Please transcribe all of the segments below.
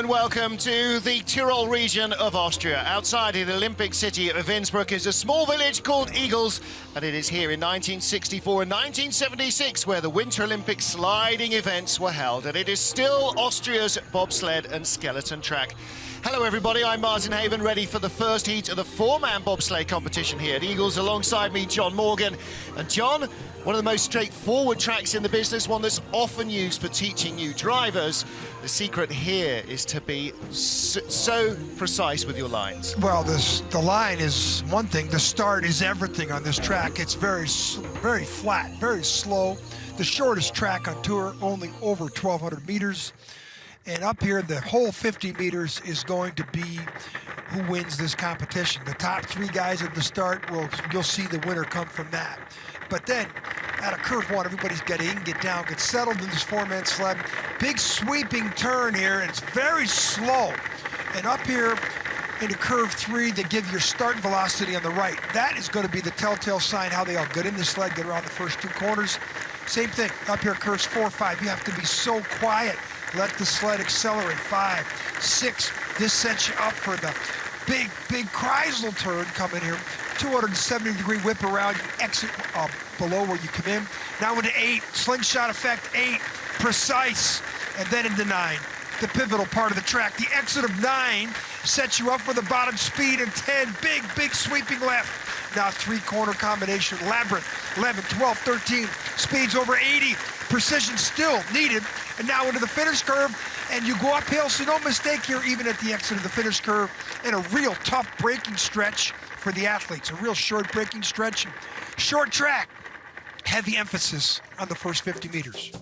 and welcome to the Tyrol region of Austria. Outside the Olympic city of Innsbruck is a small village called Igls, and it is here in 1964 and 1976 where the Winter Olympic sliding events were held, and it is still Austria's bobsled and skeleton track. Hello everybody, I'm Martin Haven, ready for the first heat of the four-man bobsleigh competition here at Igls. Alongside me, John Morgan. And John, one of the most straightforward tracks in the business, one that's often used for teaching new drivers. The secret here is to be so precise with your lines. Well, the line is one thing. The start is everything on this track. It's very flat, very slow. The shortest track on tour, only over 1,200 meters. And up here, the whole 50 meters is going to be who wins this competition. The top three guys at the start, you'll see the winner come from that. But then, at a curve one, everybody's got to get down, get settled in this four-man sled. Big sweeping turn here, and it's very slow. And up here, into curve three, they give your start velocity on the right. That is going to be the telltale sign how they all get in the sled, get around the first two corners. Same thing, up here, curves 4, 5, you have to be so quiet. Let the sled accelerate. 5, 6. This sets you up for the big Kreisel turn coming here. 270-degree whip around. You exit below where you come in. Now into 8. Slingshot effect. 8. Precise. And then into 9. The pivotal part of the track. The exit of 9 sets you up for the bottom speed. And 10. Big sweeping left. Now three-corner combination. Labyrinth. 11, 12, 13. Speeds over 80. Precision still needed. And now into the finish curve, and you go uphill, so no mistake here, even at the exit of the finish curve, and a real tough braking stretch for the athletes, a real short braking stretch. Short track, heavy emphasis on the first 50 meters.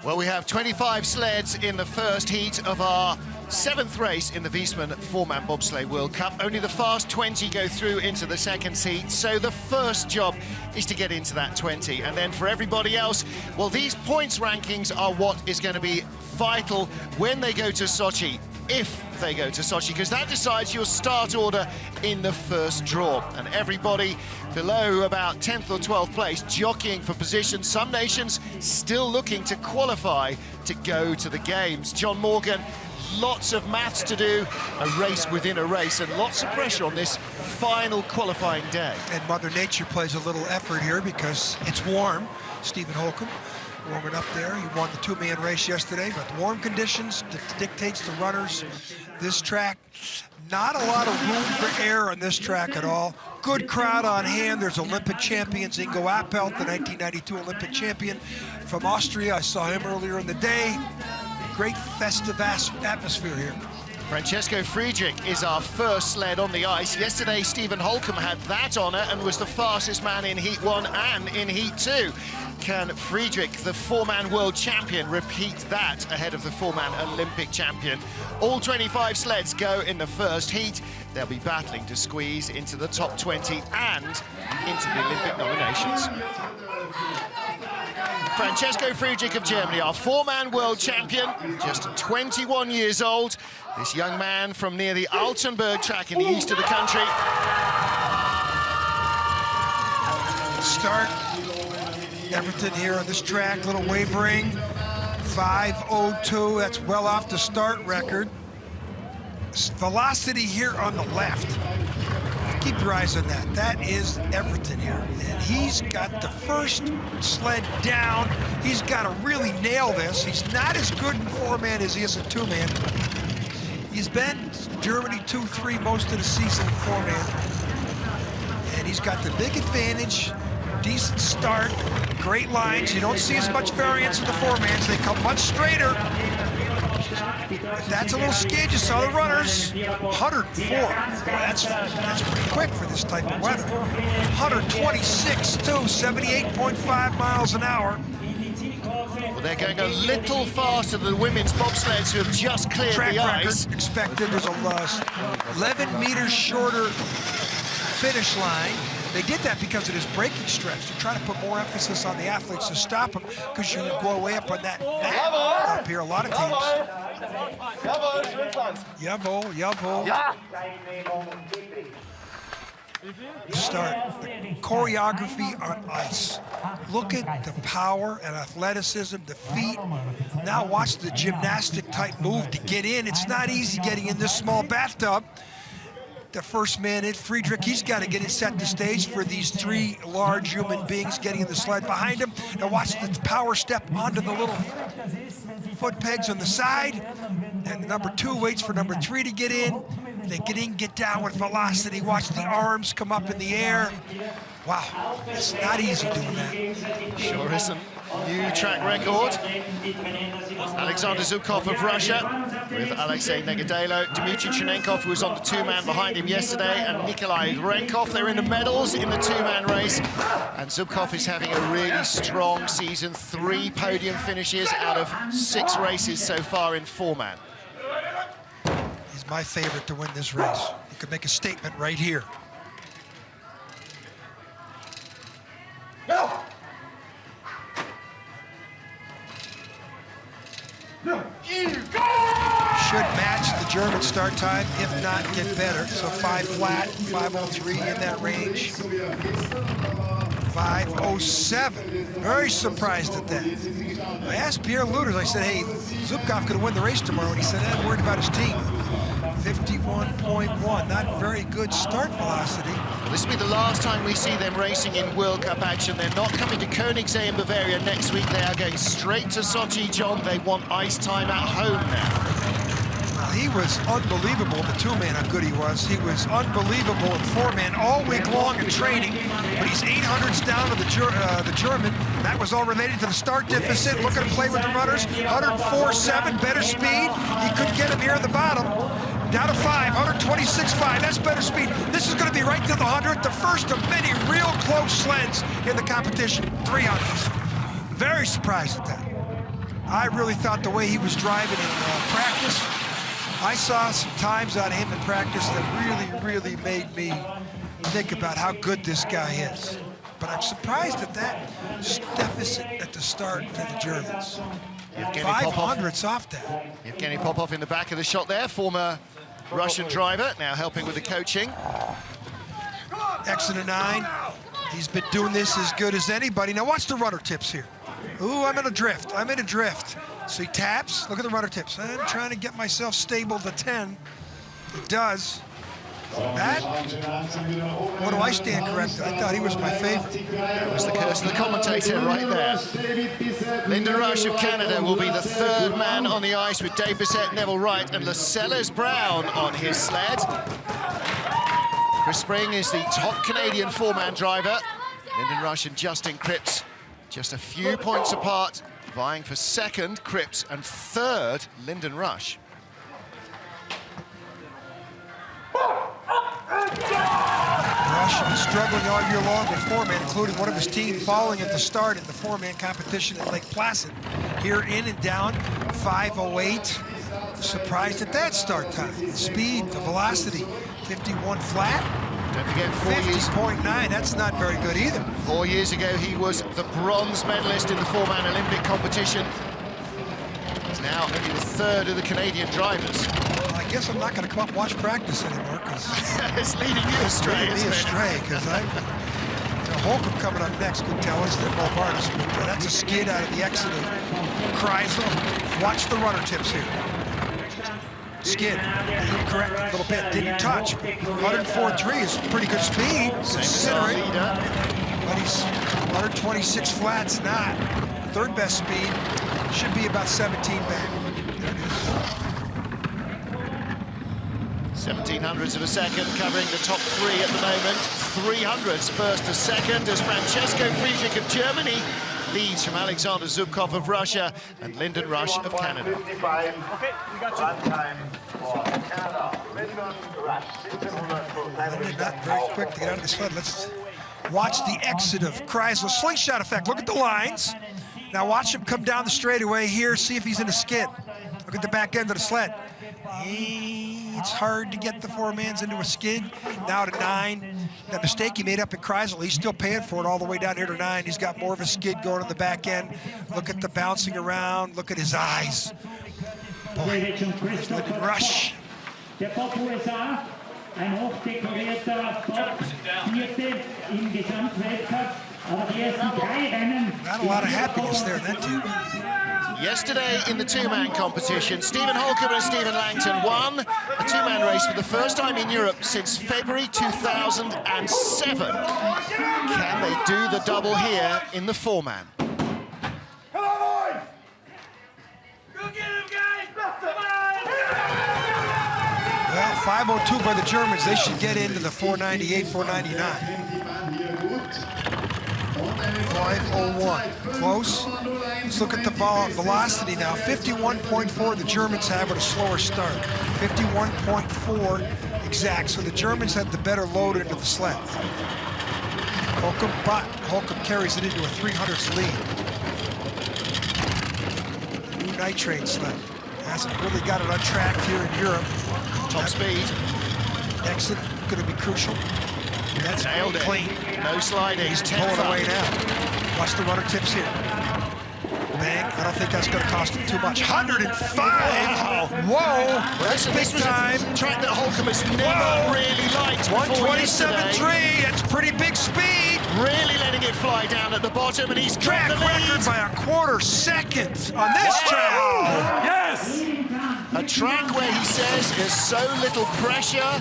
Well, we have 25 sleds in the first heat of our 7th race in the Wiesmann four-man bobsleigh World Cup. Only the fast 20 go through into the second heat, so the first job is to get into that 20. And then for everybody else, well, these points rankings are what is going to be vital when they go to Sochi, if they go to Sochi, because that decides your start order in the first draw. And everybody below about 10th or 12th place jockeying for position. Some nations still looking to qualify to go to the games. John Morgan, lots of maths to do, a race within a race, and lots of pressure on this final qualifying day. And Mother Nature plays a little effort here because it's warm. Stephen Holcomb warming up there. He won the two-man race yesterday, but warm conditions dictates the runners. This track, not a lot of room for error on this track at all. Good crowd on hand. There's Olympic champions Ingo Appelt, the 1992 Olympic champion from Austria. I saw him earlier in the day. Great festive atmosphere here. Francesco Friedrich is our first sled on the ice. Yesterday, Stephen Holcomb had that honor and was the fastest man in Heat 1 and in Heat 2. Can Friedrich, the four-man world champion, repeat that ahead of the four-man Olympic champion? All 25 sleds go in the first heat. They'll be battling to squeeze into the top 20 and into the Olympic nominations. Francesco Friedrich of Germany, our four-man world champion, just 21 years old. This young man from near the Altenburg track in the east of the country. Start, everything here on this track, little wavering. 5:02, that's well off the start record. Velocity here on the left. Keep your eyes on that. That is everything here. And he's got the first sled down. He's got to really nail this. He's not as good in four-man as he is in two-man. He's been Germany 2-3 most of the season in four-man. And he's got the big advantage. Decent start, great lines. You don't see as much variance in the four-mans. They come much straighter. But that's a little skid. You saw the runners. 104. Well, that's pretty quick for this type of weather. 126, too. 78.5 miles an hour. Well, they're going a little faster than the women's bobsleds who have just cleared Track the ice. record expected. There's a 11 meters shorter finish line. They did that because of this braking stretch. They're trying to put more emphasis on the athletes to stop them because you go way up on that net up here. A lot of teams. Jawohl. start. The choreography on ice. Look at the power and athleticism, the feet. Now watch the gymnastic type move to get in. It's not easy getting in this small bathtub. The first man in, Friedrich, he's got to get it, set the stage for these three large human beings getting in the sled behind him. Now watch the power step onto the little foot pegs on the side. And number 2 waits for number 3 to get in. They get in, get down with velocity. Watch the arms come up in the air. Wow, it's not easy doing that. Sure isn't. New track record. Alexander Zubkov of Russia with Alexei Negodalo. Dmitry Chenenkov, who was on the 2-man behind him yesterday, and Nicolae Istrate. They're in the medals in the 2-man race. And Zubkov is having a really strong season. 3 podium finishes out of 6 races so far in 4-man. He's my favorite to win this race. He could make a statement right here. No. Should match the German start time, if not get better. So 5 flat, 5:03 in that range. 5:07. Very surprised at that. I asked Pierre Luders, I said, hey, Zubkov could win the race tomorrow, and he said, I'm worried about his team. 51.1, not very good start velocity. Well, this will be the last time we see them racing in World Cup action. They're not coming to Königssee in Bavaria next week. They are going straight to Sochi, John. They want ice time at home now. He was unbelievable in the 2-man, how good he was. He was unbelievable in 4-man all week long in training, but he's 800s down to the German. That was all related to the start deficit. Look at him play with the runners. 104.7, better speed. He couldn't get him here at the bottom. Down to 5, 126.5, that's better speed. This is going to be right to the 100th, the first of many real close sleds in the competition, 300s. Very surprised at that. I really thought the way he was driving in practice, I saw some times out of him in practice that really made me think about how good this guy is. But I'm surprised at that deficit at the start to the Germans. 500s off that. Evgeny Popov in the back of the shot there, former Russian driver, now helping with the coaching. Exit of 9. He's been doing this as good as anybody. Now watch the rudder tips here. Ooh, I'm in a drift. I'm in a drift. So he taps. Look at the rudder tips. I'm trying to get myself stable to 10. It does. That, what do I stand corrected? I thought he was my favorite. That was the curse of the commentator right there. Lyndon Rush of Canada will be the 3rd man on the ice with Dave Bissett, Neville Wright, and Lascelles Brown on his sled. Chris Spring is the top Canadian 4-man driver. Lyndon Rush and Justin Kripps just a few points apart, vying for 2nd, Kripps, and 3rd, Lyndon Rush. Rush was struggling all year long with 4-man, including one of his team falling at the start in the 4-man competition at Lake Placid. Here in and down, 5:08. Surprised at that start time. The speed, the velocity, 51 flat. Don't forget 50.9, that's not very good either. 4 years ago, he was the bronze medalist in the 4-man Olympic competition. He's now only the 3rd of the Canadian drivers. Well, I guess I'm not going to come up and watch practice anymore because it's leading you astray. Leading me astray because Holcomb coming up next could tell us that Melbardis, but that's a skid out of the exit of Kreisel. Watch the runner tips here. Skid, correct a little bit, didn't touch. 104.3 is pretty good speed, considering. But he's 126 flats, not. 3rd best speed, should be about 17 back. 1700ths of a second, covering the top 3 at the moment. 300ths, 1st to 2nd, as Francesco Friedrich of Germany leads from Alexander Zubkov of Russia and Lyndon Rush of Canada. Okay, we got you. Time for Canada. Lyndon Rush. Not very quick to get out of the sled. Let's watch the exit of Kreisel. Slingshot effect. Look at the lines. Now watch him come down the straightaway here. See if he's in a skid. Look at the back end of the sled. It's hard to get the 4-mans into a skid. Now to 9. That mistake he made up at Kreisel, he's still paying for it all the way down here to 9. He's got more of a skid going on the back end. Look at the bouncing around. Look at his eyes. Boy, Lyndon Rush. Der Top USA, ein hochdekorierter Bob Not a lot of happiness there in that team. Yesterday in the two-man competition, Stephen Holcomb and Stephen Langton won a two-man race for the first time in Europe since February 2007. Can they do the double here in the four-man? Well, 5:02 by the Germans. They should get into the 498, 499. 5:01. Close. Let's look at the velocity now. 51.4 the Germans have with a slower start. 51.4 exact. So the Germans had the better load into the sled. Holcomb carries it into a 300s lead. The new nitrate sled. Hasn't really got it untracked here in Europe. Top speed. Exit going to be crucial. That's nailed it. Clean. No sliding. He's pulling away now. Watch the rudder tips here. Bang. I don't think that's going to cost him too much. 105. Wow. Whoa. That's big time. A track that Holcomb has never really liked. 127.3. That's pretty big speed. Really letting it fly down at the bottom, and he's track got the lead. record by a quarter second on this track. Yes. A track where he says there's so little pressure.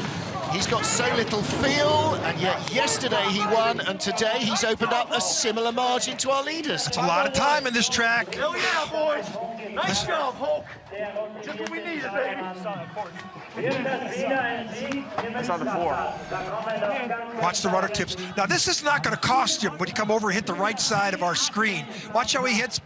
He's got so little feel, and yet yesterday he won, and today he's opened up a similar margin to our leaders. It's a lot of time in this track. Hell yeah, boys! Nice job, Hulk. Just what we needed, baby. It's on the floor. Watch the rudder tips. Now this is not going to cost you when you come over and hit the right side of our screen. Watch how he hits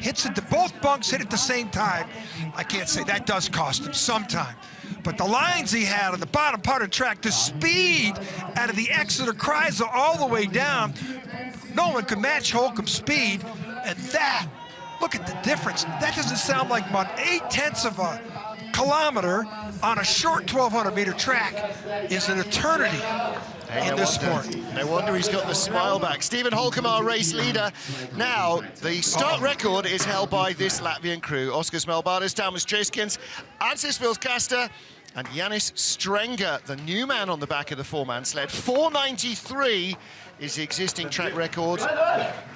it. Both bunks hit at the same time. I can't say that does cost him sometime. But the lines he had on the bottom part of the track, the speed out of the Exeter Kreisel all the way down, no one could match Holcomb's speed. And that, look at the difference. That doesn't sound like about 0.8 of a kilometer on a short 1,200-meter track is an eternity in this sport. No wonder he's got the smile back. Stephen Holcomb, our race leader. Now, the start record is held by this Latvian crew. Oskars Melbardis, Taumas Českins, Ansis Vilskasta, and Jānis Strenger, the new man on the back of the four-man sled. 493 is the existing track record.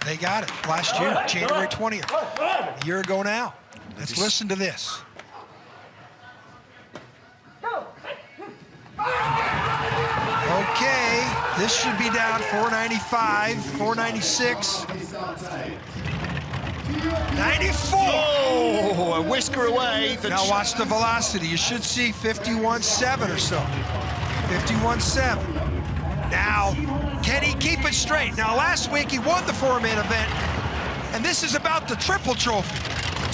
They got it last year, January 20th. A year ago now. Let's listen to this. Okay, this should be down 495, 496. 94! Oh, a whisker away. Now watch the velocity. You should see 51.7 or so. 51.7. Now, can he keep it straight? Now, last week he won the four-man event, and this is about the triple trophy.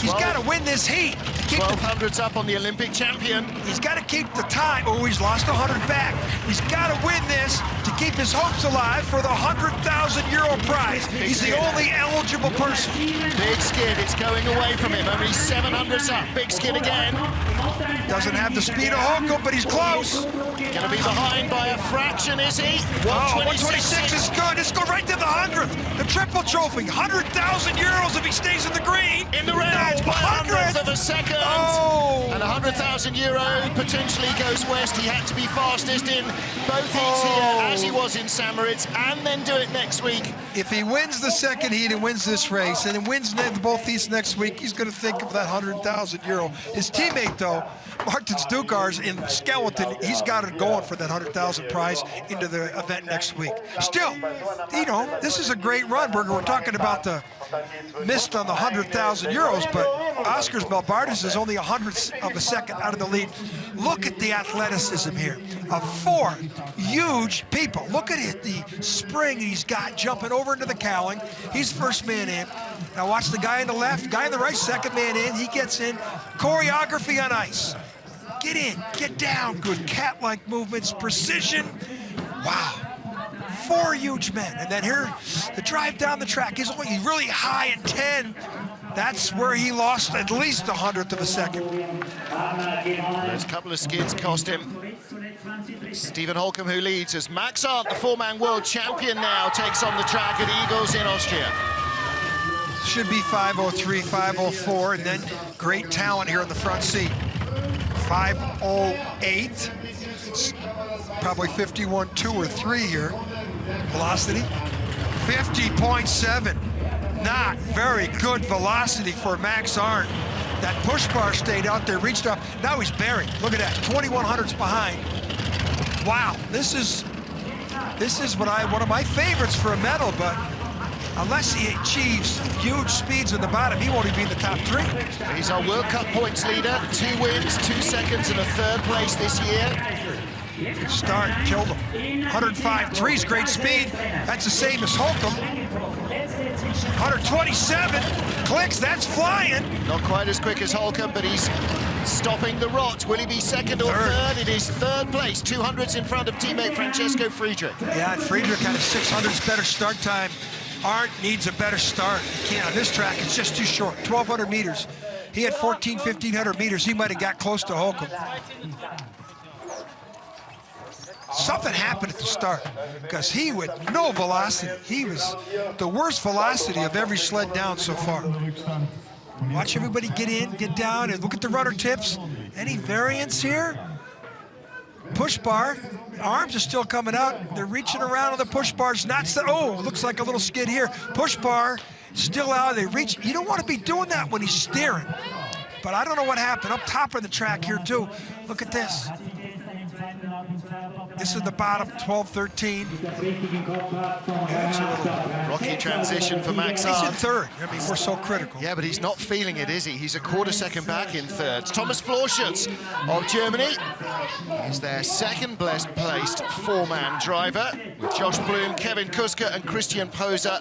He's got to win this heat. 1200's up on the Olympic champion. He's got to keep the time. Oh, he's lost 100 back. He's got to win this to keep his hopes alive for the €100,000 prize. He's the only eligible person. Big skid, it's going away from him. Only 700's up. Big skid again. Doesn't have the speed of Holcomb, but he's close. Gonna be behind by a fraction, is he? 126 is good. Let's go right to the 100th. The triple trophy, €100,000 if he stays in the green. In the red, by 100th of a second. Oh. And €100,000 potentially goes west. He had to be fastest in both heats here, as he was in St. Moritz, and then do it next week. If he wins the second heat and wins this race, and then wins both heats next week, he's going to think of that €100,000. His teammate, though, Martin Stukars in Skeleton, he's got it going for that $100,000 prize into the event next week. Still, you know, this is a great run, Berger. We're talking about the missed on the €100,000, but Oskars Melbardis is only 100th of a second out of the lead. Look at the athleticism here of four huge people. Look at it, the spring he's got jumping over into the cowling. He's first man in. Now watch the guy on the left, guy on the right, second man in. He gets in. Choreography on ice. Get in, get down. Good cat-like movements, precision. Wow. Four huge men. And then here, the drive down the track is only really high at 10. That's where he lost at least 100th of a second. Those couple of skids cost him. Stephen Holcomb, who leads, as Max Arndt, the four-man world champion now, takes on the track at Igls in Austria. Should be 5:03, 5:04, and then great talent here in the front seat. 5:08, probably 51.2 or 3 here. Velocity, 50.7. Not very good velocity for Max Arndt. That push bar stayed out there, reached up. Now he's buried. Look at that, 2100s behind. Wow, this is one of my favorites for a medal, but unless he achieves huge speeds in the bottom, he won't even be in the top 3. He's our World Cup points leader. 2 wins, 2 seconds, and a 3rd place this year. Start killed him. 105.3 great speed. That's the same as Holcomb. 127 clicks, that's flying. Not quite as quick as Holcomb, but he's stopping the rot. Will he be 2nd or 3rd? It is 3rd place, 200s in front of teammate Francesco Friedrich. Yeah, and Friedrich had a 600s better start time. Arndt needs a better start. He can't on this track, it's just too short. 1,200 meters. He had 1,500 meters. He might have got close to Holcomb. Something happened at the start because he with no velocity. He was the worst velocity of every sled down so far. Watch everybody get in, get down, and look at the rudder tips. Any variance here? Push bar. Arms are still coming out. They're reaching around on the push bars. Not so. Oh, looks like a little skid here. Push bar still out. They reach. You don't want to be doing that when he's steering. But I don't know what happened up top of the track here too. Look at this. This is the bottom, 12-13. Rocky transition for Max Arndt. He's in 3rd. I mean, we're so critical. Yeah, but he's not feeling it, is he? He's a 1/4 second back in 3rd. Thomas Florschuetz of Germany is their 2nd best placed 4-man driver, with Josh Bloom, Kevin Kuska, and Christian Poser.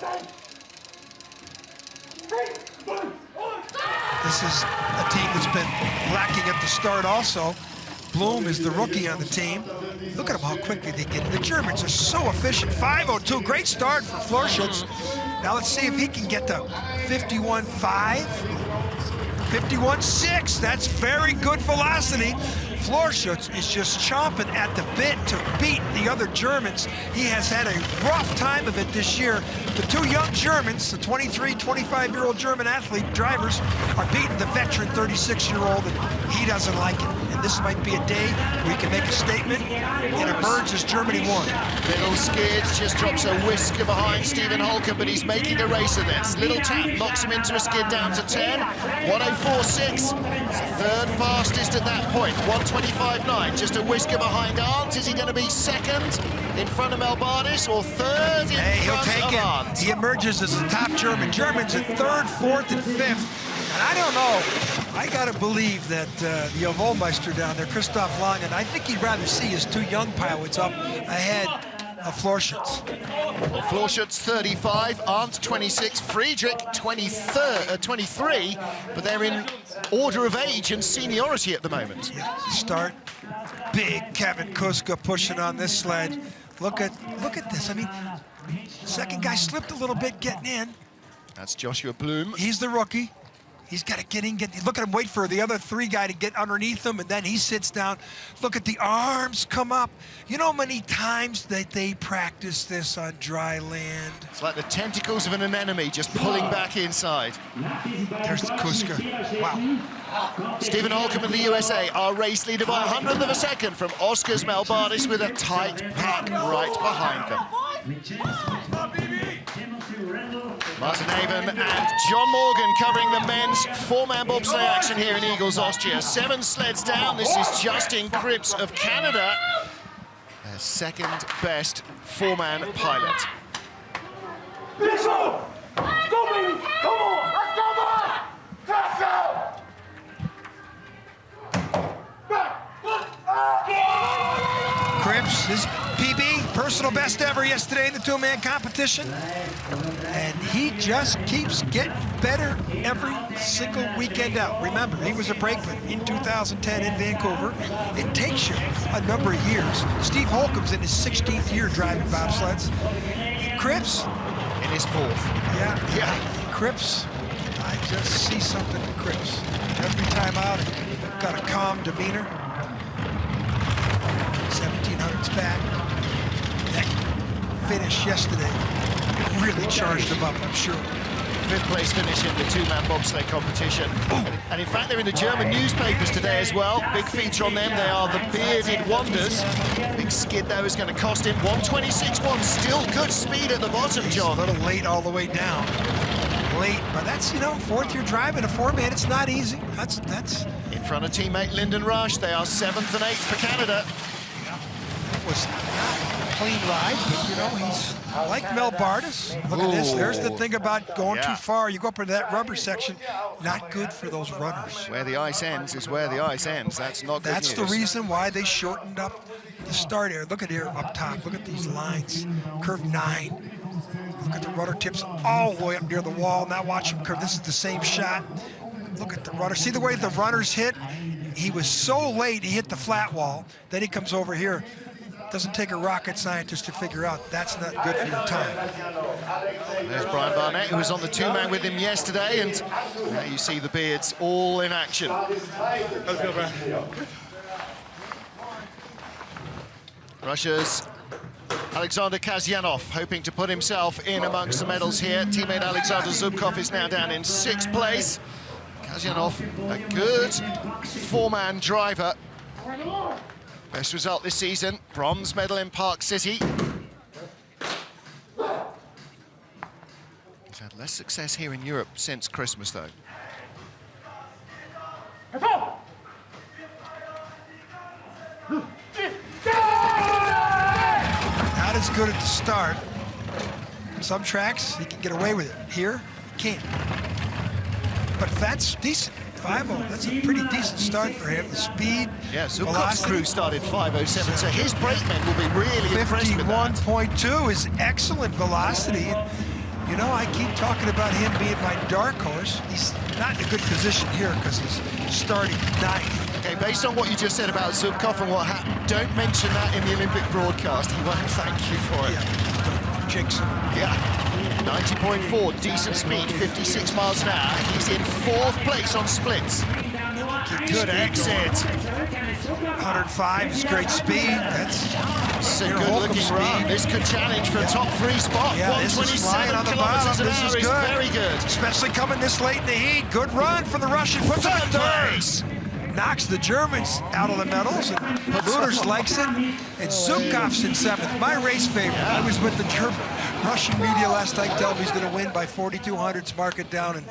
This is a team that's been lacking at the start also. Bloom is the rookie on the team. Look at them, how quickly they get. The Germans are so efficient. 5:02, great start for Florschuetz. Now let's see if he can get to 51.5, 51.6. That's very good velocity. Florschuetz is just chomping at the bit to beat the other Germans. He has had a rough time of it this year. The 2 young Germans, the 23, 25-year-old German athlete drivers, are beating the veteran 36-year-old, and he doesn't like it. And this might be a day where he can make a statement and emerge as Germany won. Little skid, just drops a whisker behind Stephen Holcomb, but he's making a race of this. Little tap knocks him into a skid down to 10. 1:04.6. It's the 3rd fastest at that point. 1:25.9. Just a whisker behind Arndt. Is he going to be 2nd in front of Melbardis or 3rd in front of Arndt? He emerges as the top German. Germans in 3rd, 4th, and 5th. And I don't know. I got to believe that the Volmeister down there, Christoph Langen, I think he'd rather see his 2 young pilots up ahead of Florschuetz. Florschuetz 35, Arndt 26, Friedrich 23, but they're in order of age and seniority at the moment. Yeah, start. Big Kevin Kuska pushing on this sled. Look at this. I mean, second guy slipped a little bit getting in. That's Joshua Bloom. He's the rookie. He's got to get in, look at him, wait for the other 3 guy to get underneath him, and then he sits down. Look at the arms come up. You know how many times that they practice this on dry land? It's like the tentacles of an anemone just pulling back inside. There's the Kuska. Wow. Stephen Holcomb in the USA, our race leader by 100th of a second from Oskars Melbardis with a tight pack right behind them. Martin Haven and John Morgan covering the men's 4-man bobsleigh action here in Igls, Austria. 7 sleds down. This is Justin Kripps of Canada, their 2nd best 4-man pilot. Let's go! Go, baby! Come on! Let's go, boy! Let's go! Kripps, his PB, personal best ever yesterday in the 2-man competition. And he just keeps getting better every single weekend out. Remember, he was a brakeman in 2010 in Vancouver. It takes you a number of years. Steve Holcomb's in his 16th year driving bobsleds. Kripps, in his 4th. Yeah. Kripps, I just see something in Kripps. Every time out, got a calm demeanor. 1700s back. That finish yesterday really charged him up, I'm sure. fifth place finish in the two-man bobsleigh competition. And in fact, they're in the German newspapers today as well. Big feature on them. They are the Bearded Wonders. Big skid, though, is going to cost him 1:26.1. Still good speed at the bottom, John. A little late all the way down. Late, but that's, you know, fourth year driving a four-man, it's not easy. That's in front of teammate Lyndon Rush. They are 7th and 8th for Canada. That was not a clean ride, but you know, he's like Melbardis. Look at this. There's the thing about going too far. You go up into that rubber section, not good for those runners. Where the ice ends is where the ice ends. That's not good That's news. the reason why they shortened up the start area. Look at here up top. Look at these lines. Curve 9. Look at the rudder tips all the way up near the wall. Now watch him curve. This is the same shot. Look at the rudder. See the way the runners hit? He was so late, he hit the flat wall. Then he comes over here. Doesn't take a rocket scientist to figure out that's not good for your time. There's Brian Barnett, who was on the two-man with him yesterday, and now you see the Beards all in action. Russia's Alexander Kasjanov hoping to put himself in amongst the medals here. Teammate Alexander Zubkov is now down in 6th place. Kasjanov, a good four-man driver. Best result this season, bronze medal in Park City. He's had less success here in Europe since Christmas, though. Not as good at the start. Some tracks, he can get away with it. Here, he can't. But that's decent. 5.0, that's a pretty decent start for him. The speed, yeah, Zubkov's crew started 5.07, so his brakemen will be really impressed with that. 51.2 is excellent velocity. You know, I keep talking about him being my dark horse. He's not in a good position here because he's starting 9th. Okay, based on what you just said about Zubkov and what happened, don't mention that in the Olympic broadcast. He won't thank you for it. Yeah, jinx him. Yeah, 90.4, decent speed, 56 miles an hour. He's in 4th place on splits. Good exit. 105 is great speed. That's a good-looking run. This could challenge for a top 3 spot. Yeah, 127 kilometers an hour is very good. Especially coming this late in the heat. Good run for the Russian. Puts him in 3rd. Knocks the Germans out of the medals, and Luders likes it, and Zubkov's in 7th. My race favorite. I was with the Russian media last night, telling me he's going to win by 4,200s, mark it down, and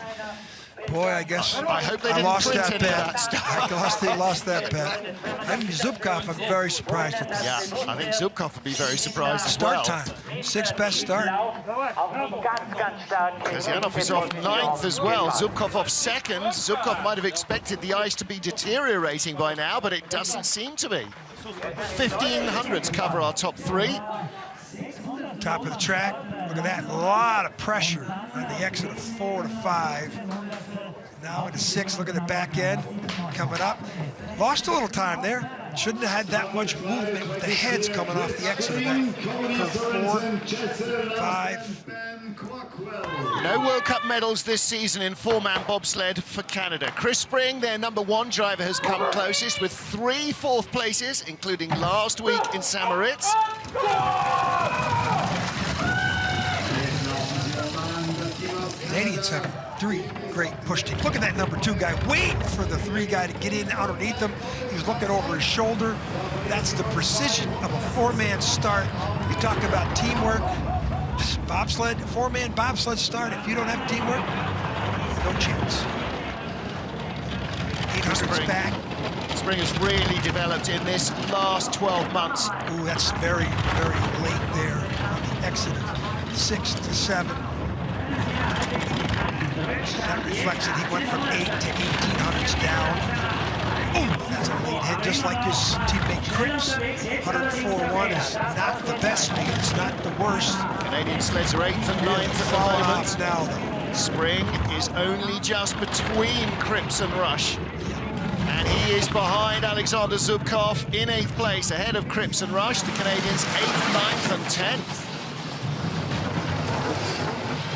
boy, I guess I hope they lost that bet. I lost that bet. And Zubkov, I'm very surprised at this. Yeah, I think Zubkov would be very surprised as well. Start time, 6th best start. Kasjanov is off 9th as well. Zubkov off 2nd. Zubkov might have expected the ice to be deteriorating by now, but it doesn't seem to be. 1,500s cover our top 3. Top of the track. Look at that, a lot of pressure on the exit of 4 to 5. Now into 6, look at the back end coming up. Lost a little time there. Shouldn't have had that much movement with the heads coming off the exit of that. 4, 5. No World Cup medals this season in four-man bobsled for Canada. Chris Spring, their #1 driver, has come closest with 3 4th places, including last week in St. Moritz. Canadians have 3 great push teams. Look at that #2 guy, waiting for the 3 guy to get in underneath him. He was looking over his shoulder. That's the precision of a 4-man start. You talk about teamwork. Bobsled, 4-man bobsled start. If you don't have teamwork, no chance. 800's back. Spring has really developed in this last 12 months. Ooh, that's very, very late there on the exit of 6 to 7. That reflects it. He went from 8 to 1,800s down. Ooh, that's a late hit, just like his teammate Kripps. 104.1 is not the best speed. It's not the worst. Canadian sleds are 8th and 9th at the moment. Now, though. Spring is only just between Kripps and Rush. And he is behind Alexander Zubkov in 8th place, ahead of Kripps and Rush. The Canadians 8th, 9th and 10th.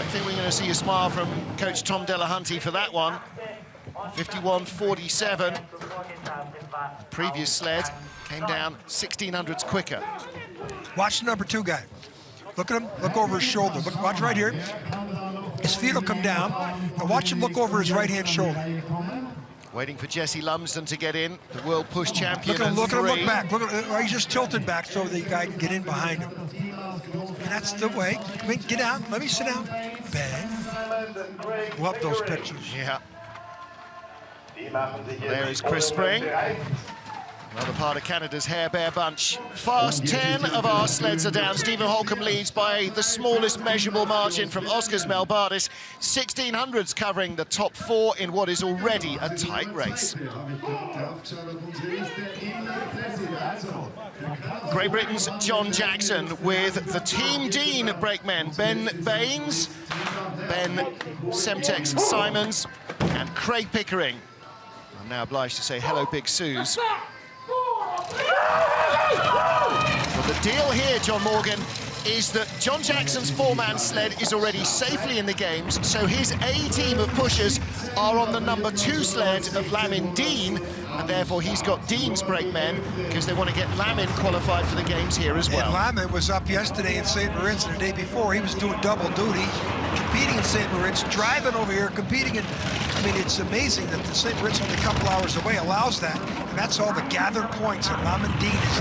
I think we're going to see a smile from coach Tom Delahunty for that one. 51.47. The previous sled came down 1,600s quicker. Watch the #2 guy. Look at him. Look over his shoulder. Look, watch right here. His feet will come down. Now watch him look over his right-hand shoulder. Waiting for Jesse Lumsden to get in, the world push champion. Look at him look back. Look at he's just tilted back so the guy can get in behind him. And that's the way. Come in, get down. Let me sit down. Bang. Love those pictures. Yeah. There is Chris Spring. Another part of Canada's Hair Bear bunch. Fast 10 of our sleds are down. Stephen Holcomb leads by the smallest measurable margin from Oskars Melbardis. 1600s covering the top 4 in what is already a tight race. Great Britain's John Jackson with the Team Deen brakemen. Ben Baines, Ben Semtex Simons, and Craig Pickering. I'm now obliged to say hello, Big Suze. Well, the deal here, John Morgan, is that John Jackson's 4-man sled is already safely in the games, so his A team of pushers are on the number 2 sled of Lamin Deen, and therefore he's got Deen's brakemen because they want to get Lamin qualified for the games here as well. And Lamin was up yesterday in St. Moritz, and the day before he was doing double duty, competing in St. Moritz, driving over here, competing in. I mean, it's amazing that the St. Moritz, only a couple hours away, allows that, and that's all the gathered points. And Lamin Deen is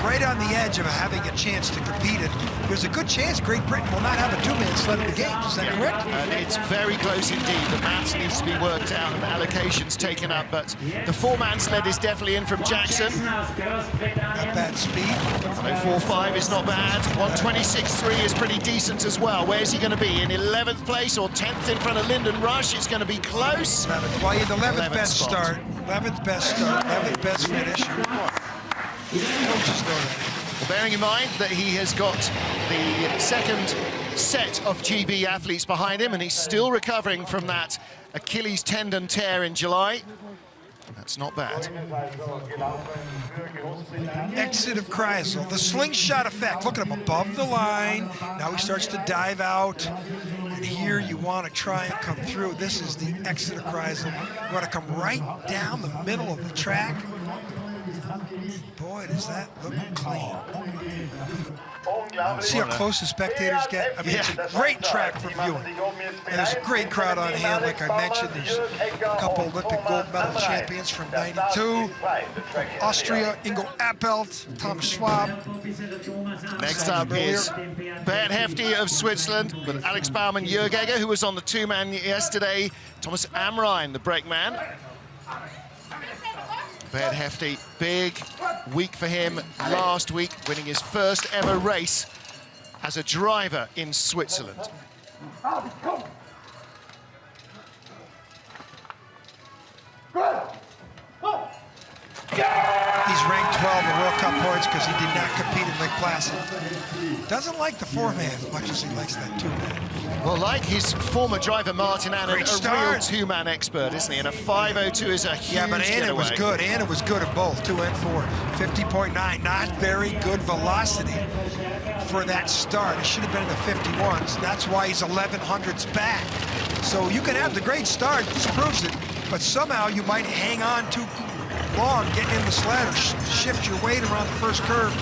right on the edge of having a chance to compete. And there's a good chance Great Britain will not have a 2-man sled in the games. Is that correct? And it's very close indeed. The maths needs to be worked out and the allocations taken up, but the 4-man sled is definitely in from Jackson. Not bad speed. 104.5 is not bad. 126.3 is pretty decent as well. Where's he going to be? In 11th place or 10th in front of Lyndon Rush? It's going to be close. Well, he had the 11th best start. 11th best start. 11th best finish. Well, bearing in mind that he has got the second set of GB athletes behind him, and he's still recovering from that Achilles tendon tear in July. That's not bad. Exit of Kreisel, the slingshot effect. Look at him above the line. Now he starts to dive out. And here you want to try and come through. This is the exit of Kreisel. You want to come right down the middle of the track. Boy, does that look clean. See how close the spectators get? I mean, it's a great track for viewing. And there's a great crowd on hand, like I mentioned. There's a couple Olympic gold medal champions from '92. Austria, Ingo Appelt, Thomas Schwab. Next up is Bert Hefti of Switzerland with Alex Baumann, Jürgegger, who was on the 2-man yesterday. Thomas Amrine, the brakeman. Bert Hefti, big week for him last week, winning his first ever race as a driver in Switzerland. He's ranked 12 in World Cup points because he did not compete in Lake Placid. Doesn't like the 4-man as much as he likes that 2-man. Well, like his former driver Martin Annan, a real 2-man expert, isn't he? And a 5:02 is a huge but Annan was good. Annan was good at both, 2 and 4. 50.9, not very good velocity for that start. It should have been in the 51s. That's why he's 1100s back. So you can have the great start, this proves it, but somehow you might hang on too long getting in the sled or shift your weight around the first curve.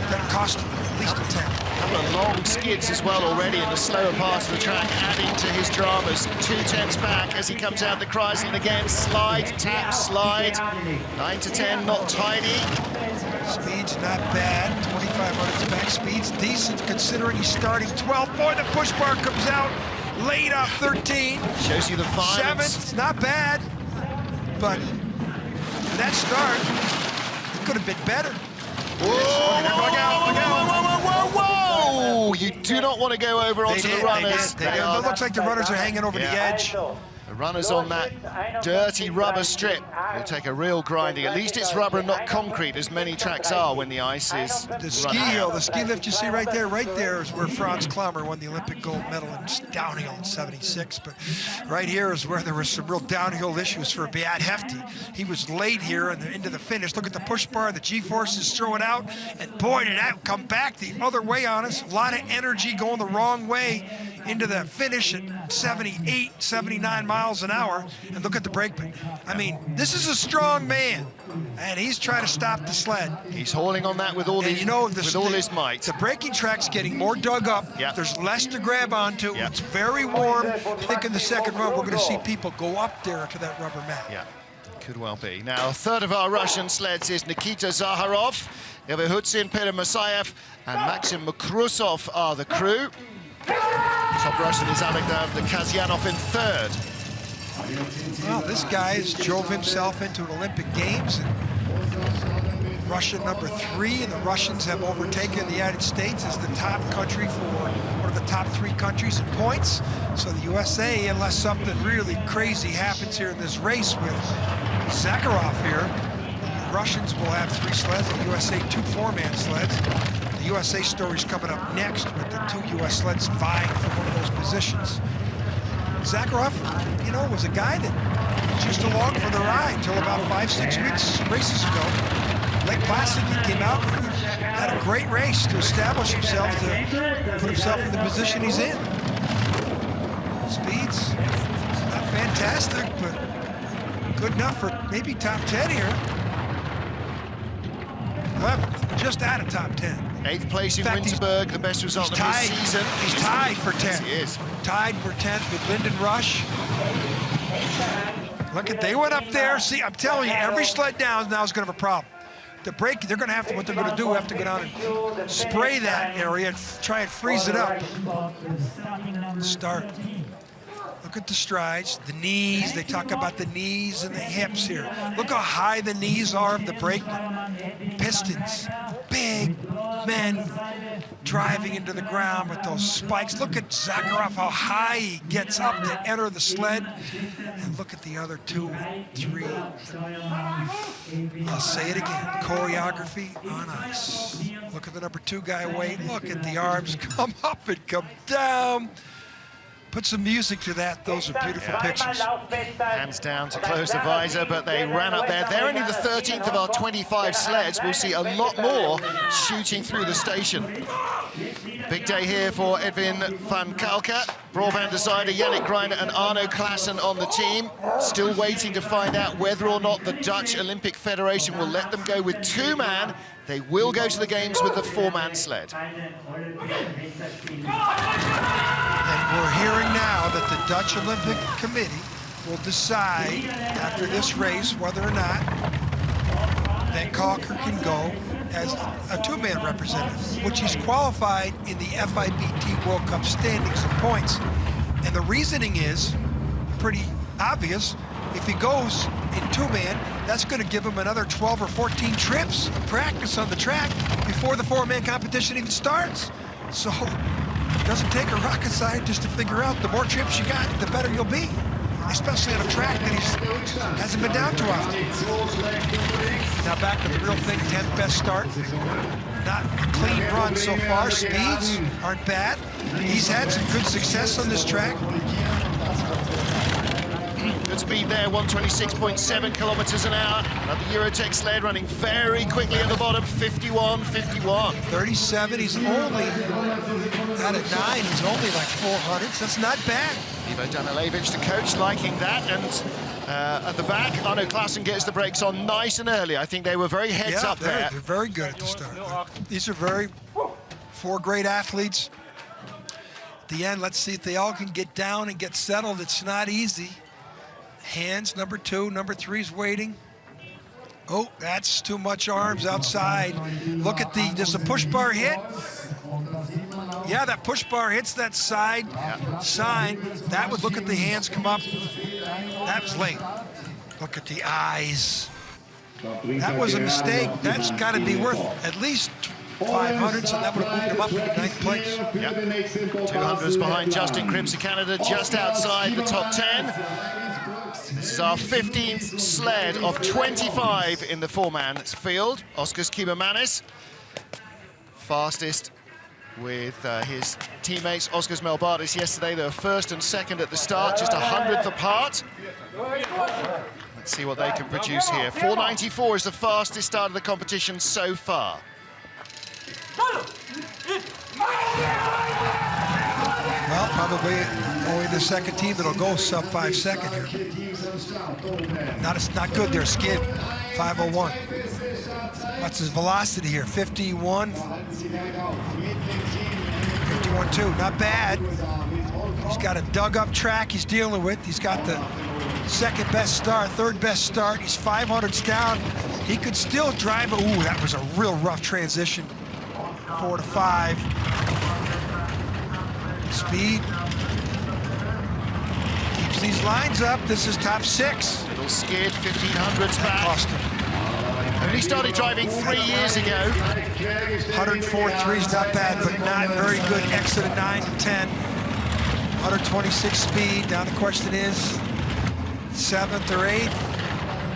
That'll cost at least a 10. A couple of long skids as well already in the slower parts of the track, adding to his dramas. 2/10s back as he comes out the Kreisel again. Slide, tap, slide. 9 to 10, not tidy. Speed's not bad. 2500s back. Speed's decent considering he's starting 12th. Boy, the push bar comes out late off 13. Shows you the violence. 7th, not bad. But that start, it could have been better. Whoa, whoa, you do not want to go over onto the runners. It looks like the runners are hanging over the edge. The runners on that dirty rubber strip will take a real grinding. At least it's rubber and not concrete, as many tracks are when the ice is the ski hill, the ski lift you see right there is where Franz Klammer won the Olympic gold medal in downhill in '76. But right here is where there was some real downhill issues for Beat Hefti. He was late here and into the finish. Look at the push bar, the G-forces throw it out, and boy, did that come back the other way on us. A lot of energy going the wrong way into the finish at 78, 79 miles miles an hour, and look at the brakeman. I mean, this is a strong man, and he's trying to stop the sled. He's hauling on that with all his, with all his might. The braking track's getting more dug up. Yep. There's less to grab onto. Yep. It's very warm. I think in the second run, we're going to see people go up there to that rubber mat. Yeah, could well be. Now, a third of our Russian sleds is Nikita Zakharov, Evahutsin, Peter Masayev, and Maxim Makrusov are the crew. Top Russian is Alexander Kasjanov in third. Well, this guy has drove himself into an Olympic Games. Russia number 3, and the Russians have overtaken the United States as the top country for one of the top 3 countries in points. So the USA, unless something really crazy happens here in this race with Zakharov here, the Russians will have 3 sleds, the USA 2 4-man sleds. The USA story's coming up next with the 2 US sleds vying for one of those positions. Zakharov, you know, was a guy that was just along for the ride until about 5-6 races ago. Lake Placid, he came out, had a great race to establish himself, to put himself in the position he's in. Speed's not fantastic, but good enough for maybe top 10 here. 11th, just out of top 10. 8th place in Winterberg, the best result of his season. He's tied for 10th. Yes, he is. Tied for 10th with Lyndon Rush. Look at, they went up there. See, I'm telling you, every sled down now is going to have a problem. The break, they're going to have to, what they're going to do, have to go down and spray that area and try and freeze it up. Start. Look at the strides, the knees. They talk about the knees and the hips here. Look how high the knees are of the brakeman. Pistons, big men driving into the ground with those spikes. Look at Zakharov, how high he gets up to enter the sled. And look at the other 2, 3. I'll say it again, choreography on ice. Look at the number 2 guy wait. Look at the arms come up and come down. Put some music to that. Those are beautiful pictures. Hands down to close the visor, but they ran up there. They're only the 13th of our 25 sleds. We'll see a lot more shooting through the station. Big day here for Edwin van Calker, Bro van der Zijde, Yannick Greiner and Arno Klaassen on the team. Still waiting to find out whether or not the Dutch Olympic Federation will let them go with 2-man. They will go to the games with the 4-man sled. And we're hearing now that the Dutch Olympic Committee will decide after this race whether or not Van Calker can go as a 2-man representative, which he's qualified in the FIBT World Cup standings and points. And the reasoning is pretty obvious. If he goes in 2-man, that's going to give him another 12 or 14 trips of practice on the track before the 4-man competition even starts. So it doesn't take a rocket scientist to figure out the more trips you got, the better you'll be, especially on a track that he hasn't been down too often. Now back to the real thing, 10th best start. Not a clean run so far. Speeds aren't bad. He's had some good success on this track. Good speed there, 126.7 kilometers an hour. Another Eurotech sled running very quickly at the bottom, 51.51. 37, he's only, out of 9, he's only like 400s. That's not bad. Ivo Danilevich, the coach, liking that. And at the back, Arno Klaassen gets the brakes on nice and early. I think they were very heads up there. They're very good at the start. These are 4 great athletes. At the end, let's see if they all can get down and get settled. It's not easy. Hands, number 2, number 3's waiting. Oh, that's too much arms outside. Look at does the push bar hit? Yeah, that push bar hits that side sign. That would, look at the hands come up. That was late. Look at the eyes. That was a mistake. That's got to be worth at least 500s, and that would have moved him up to 9th place. Yep. 200s behind Justin Kripps of Canada, just outside the top 10. This is our 15th sled of 25 in the 4-man field. Oskars Kibermanis, fastest with his teammates. Oskars Melbardis yesterday, they were 1st and 2nd at the start, just 100th apart. Let's see what they can produce here. 4:94 is the fastest start of the competition so far. Well, probably only the second team that'll go sub 5 second here. Not good there, Skid. 5:01. What's his velocity here? 51. 51.2. Not bad. He's got a dug-up track he's dealing with. He's got the second best start, third best start. He's 500s down. He could still drive. Ooh, that was a real rough transition. 4 to 5. Speed. Keeps these lines up. This is top 6. Little Skid, 1500s back. Cost him. Only started driving 3 years ago. 104.3 is not bad, but not very good. Exit of 9 to 10. 126 speed. Now the question is, 7th or 8th?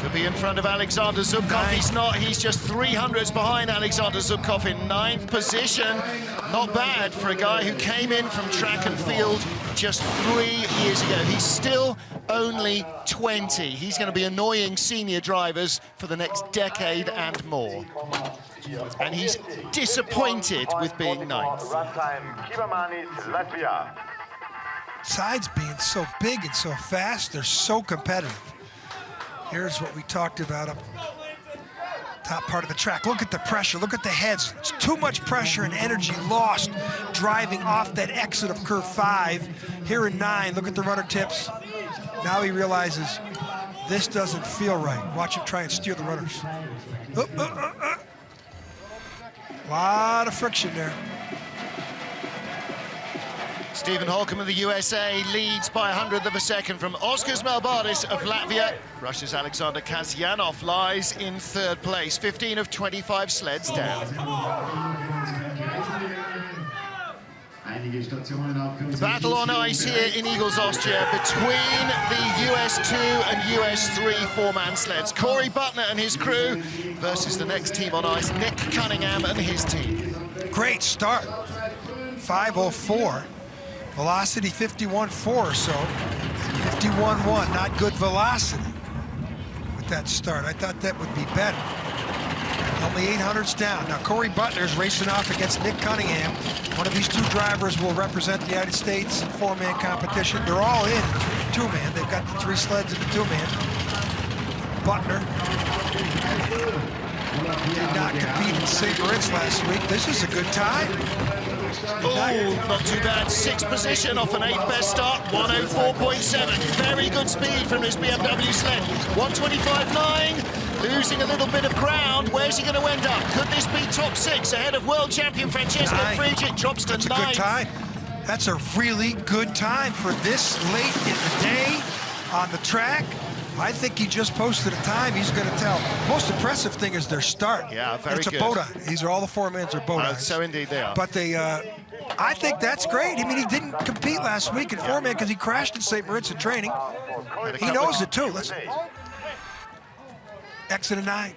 Could be in front of Alexander Zubkov. He's not. He's just 300s behind Alexander Zubkov in 9th position. Not bad for a guy who came in from track and field just 3 years ago. He's still only 20. He's going to be annoying senior drivers for the next decade and more. And he's disappointed with being 9th. Sides being so big and so fast, they're so competitive. Here's what we talked about up top part of the track. Look at the pressure, look at the heads. It's too much pressure and energy lost driving off that exit of curve 5. Here in 9, look at the runner tips. Now he realizes this doesn't feel right. Watch him try and steer the runners. A lot of friction there. Stephen Holcomb of the USA leads by 100th of a second from Oskars Melbardis of Latvia. Russia's Alexander Kasjanov lies in 3rd place, 15 of 25 sleds down. The battle on ice here in Igls, Austria, between the US 2 and US 3 4-man sleds. Cory Butner and his crew versus the next team on ice, Nick Cunningham and his team. Great start. 5:04. Velocity 51.4 or so. 51.1, not good velocity with that start. I thought that would be better. Only 800s down. Now Cory Butner is racing off against Nick Cunningham. One of these two drivers will represent the United States in 4-man competition. They're all in 2-man. They've got the 3 sleds in the 2-man. Butner did not compete in St. Moritz last week. This is a good time. Oh, not too bad. 6th position off an 8th best start. 104.7. Very good speed from this BMW sled. 125.9. Losing a little bit of ground. Where's he going to end up? Could this be top 6 ahead of world champion Francesco Friedrich? Drops to 9th. That's a good time. That's a really good time for this late in the day on the track. I think he just posted a time he's going to tell. Most impressive thing is their start. Yeah, very good. It's a boat on. These are all the 4-mans are boat on. So indeed they are. But they, I think that's great. I mean, he didn't compete last week in 4-man because he crashed in St. Moritz in training. He knows it too. Listen. Exit of 9.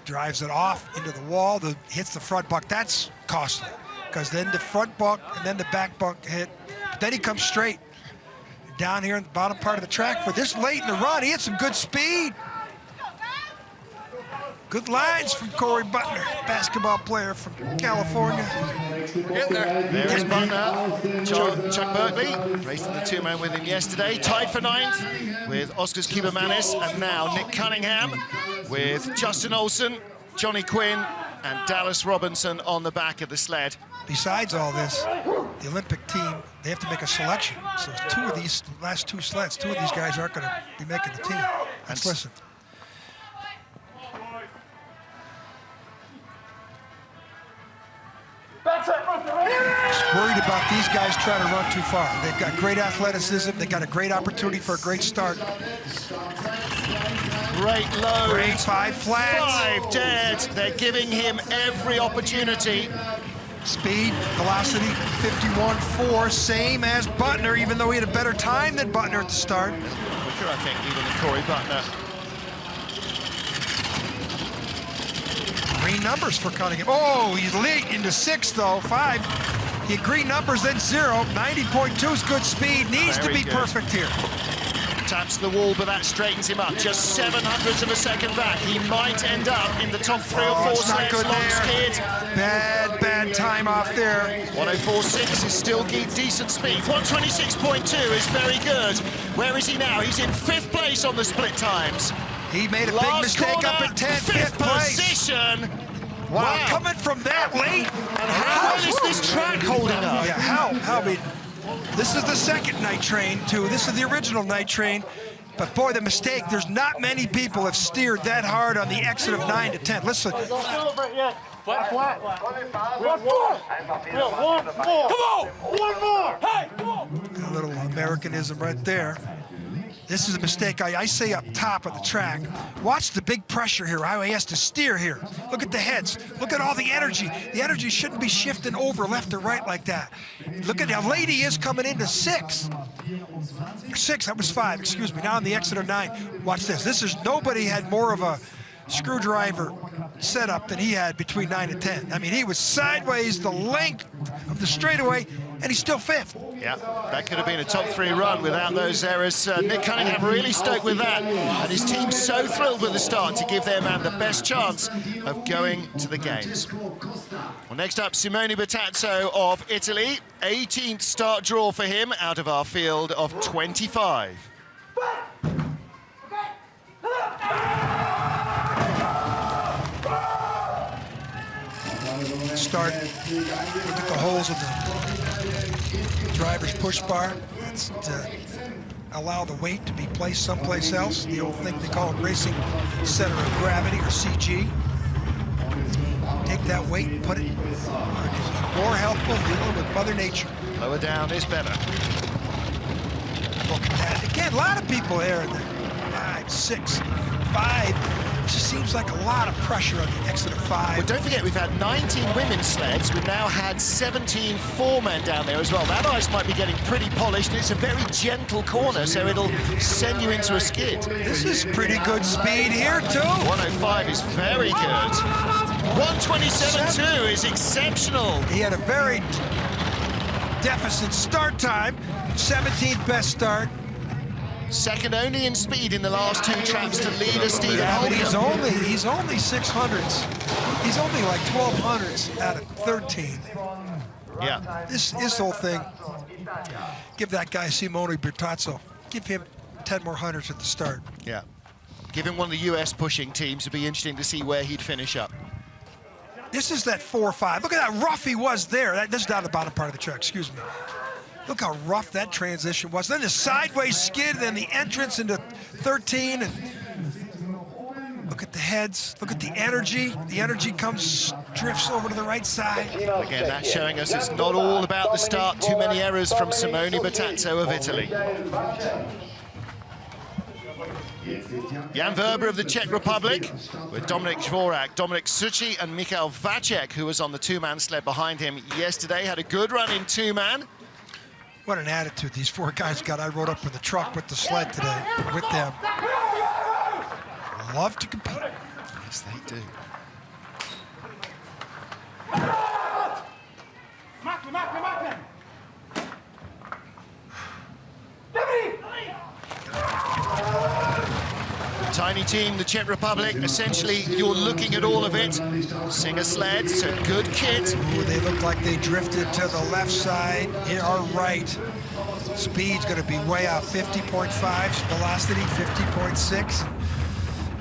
Drives it off into the wall. Hits the front buck. That's costly because then the front buck and then the back buck hit. But then he comes straight. Down here in the bottom part of the track for this late in the run. He had some good speed. Good lines from Cory Butner, basketball player from California. There's Butner. Chuck Berkeley racing the 2-man with him yesterday. Tied for 9th with Oskars Kibermanis, and now Nick Cunningham with Justin Olsen, Johnny Quinn, and Dallas Robinson on the back of the sled. Besides all this, the Olympic team, they have to make a selection. So 2 of these last 2 sleds, 2 of these guys aren't going to be making the team. Let's listen. Just worried about these guys trying to run too far. They've got great athleticism. They got a great opportunity for a great start. Great load. Great 5 flats. 5 dead. They're giving him every opportunity. Speed, velocity, 51.4, same as Butner, even though he had a better time than Butner at the start. Quicker, I think, even than Cory Butner. Green numbers for Cunningham. Oh, he's late into 6, though, 5. He had green numbers, then 0. 90.2 is good speed. Needs to be perfect here. Taps the wall, but that straightens him up. Just 700ths of a second back. He might end up in the top 3 or 4 sleds. Long skid. Bad time off there. 104.6 is still decent speed. 126.2 is very good. Where is he now? He's in 5th place on the split times. He made a big mistake up in 10th, 5th place. Position. Wow, coming from that late. And how well is this track holding up? Yeah, how? I mean, this is the second night train, too. This is the original night train. But boy, the mistake, there's not many people have steered that hard on the exit of 9 to 10. Listen. Don't celebrate yet. Flat. One more. Come on. One more. Hey, come on. A little Americanism right there. This is a mistake I say up top of the track. Watch the big pressure here, how he has to steer here. Look at the heads. Look at all the energy. The energy shouldn't be shifting over left or right like that. Look at how late he is coming into 6. 6, that was 5, excuse me. Now on the exit of 9. Watch this. This is, nobody had more of a screwdriver setup than he had between 9 and 10. I mean, he was sideways the length of the straightaway, and he's still 5th. Yeah, that could have been a top 3 run without those errors. Nick Cunningham really stoked with that, and his team's so thrilled with the start to give their man the best chance of going to the games. Well, next up, Simone Bertazzo of Italy. 18th start draw for him out of our field of 25. Start, look at the holes of the driver's push bar. That's to allow the weight to be placed someplace else. The old thing they call it racing center of gravity, or CG. Take that weight and put it where it can be more helpful dealing with Mother Nature. Lower down is better. Look at that. Again, a lot of people there in the 5, 6, 5. It just seems like a lot of pressure on the exit of 5. Well, don't forget, we've had 19 women's sleds. We've now had 17 4-men down there as well. That ice might be getting pretty polished, and it's a very gentle corner, so it'll send you into a skid. This is pretty good speed here, too. 105 is very good. 127.2 is exceptional. He had a very deficit start time. 17th best start. Second only in speed in the last 2 traps to leader Stephen Holcomb. He's only 600s. He's only like 1200s out of 13. Yeah. This whole thing, give that guy Simone Bertazzo, give him 10 more hundreds at the start. Yeah. Give him one of the US pushing teams. It'd be interesting to see where he'd finish up. This is that 4-5. Look at how rough he was there. This is down the bottom part of the track, excuse me. Look how rough that transition was. Then the sideways skid, then the entrance into 13. And look at the heads. Look at the energy. The energy drifts over to the right side. Again, that's showing us it's not all about the start. Too many errors from Simone Bertazzo of Italy. Jan Vrba of the Czech Republic with Dominik Dvorak, Dominik Suchy and Michal Vacek, who was on the 2-man sled behind him yesterday, had a good run in 2-man. What an attitude these 4 guys got. I rode up in the truck with the sled today, with them. Love to compete. Yes, they do. Tiny team, the Czech Republic. Essentially, you're looking at all of it. Singer sled, it's a good kit. Ooh, they look like they drifted to the left side, or right. Speed's going to be way out, 50.5. Velocity, 50.6.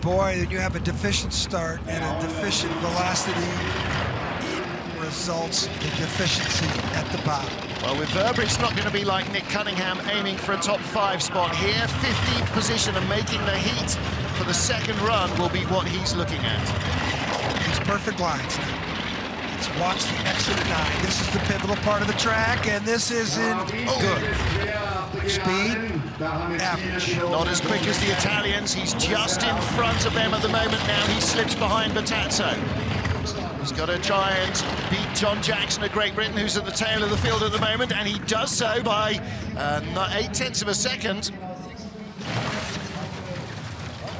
Boy, then you have a deficient start and a deficient velocity. It results in deficiency at the bottom. Well, with Vrba, it's not going to be like Nick Cunningham aiming for a top 5 spot here. 15th position and making the heat for the second run will be what he's looking at. These perfect lines now. Let's watch the exit of 9. This is the pivotal part of the track, and this isn't good. Speed, average. Not as quick as the Italians. He's just in front of them at the moment now. He slips behind Bertazzo. He's got to try and beat John Jackson of Great Britain, who's at the tail of the field at the moment, and he does so by 0.8 of a second.